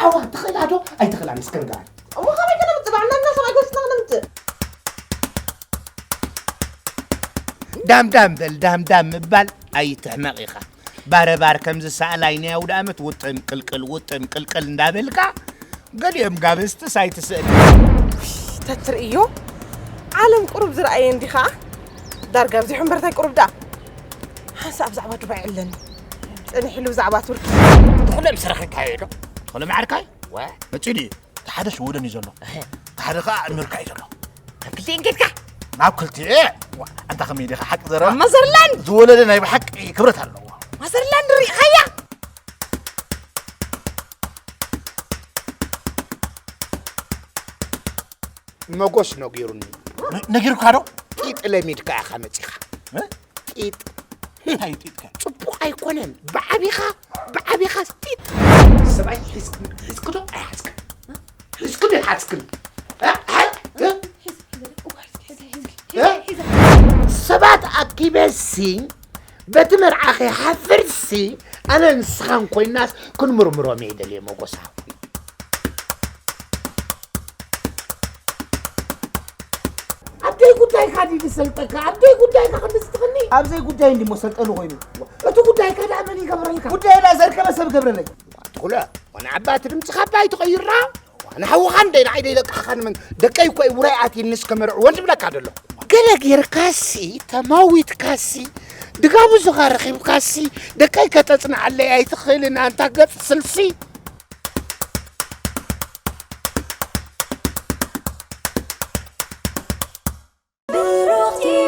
عوا تخيل هادو أي تخيل عن سكن قاعد أما خبي كنا متبعنا الناس ما يقولش نغنمت دام مبال أي تحمقيخة بار كمز سألايني أو دامت وطم قلقل ندابلكا قال يوم قابست سايت سأل تترئيو عالم قرب زرأيين دي خا دار قابزي حمبرتاي قرب دا حاسة أبزعباتو باعلن أنا حلو زعباتو تخلي مسرخك هايدو تخلي معركاي وا متشيدي تحدش ودني زلو تحدقا نركاي زلو كلتين كيتكا نعم قلتي إيه أنت خميدي حق زرا مزرلان زولدنا يبقى حق كبرتها له مزرلان ري خيا مقوش نغيرو كارو كيت لميدكا خمتيخا كيت هاي تيتكا صبو أيكونن بعبيخا ستيت سبعي حسكدو حسكن سبات أكيبسي بتمر أخي حفرسي أنا نسخن كوي الناس كن مرمرو ميدلي مقوسها أبدي قداي كادي تسلتك أبدي قداي كخمستغني أبزي قداي اللي مسلطنو غينو أتو قداي كذا عملي قبرلك قداي لا زركة بس بقبرلك تقول وانا عبات المتخباي تغيرها وانا هو خندين عيدي لك خان من دكاي كوي وراياتي الناس كمر وانت بلاك هذا له قال غير كاسي تماويت كاسي دقابو صغار خيب كاسي دكاي كتصنع علي اي تخيل ان انت قد سلفي بروحي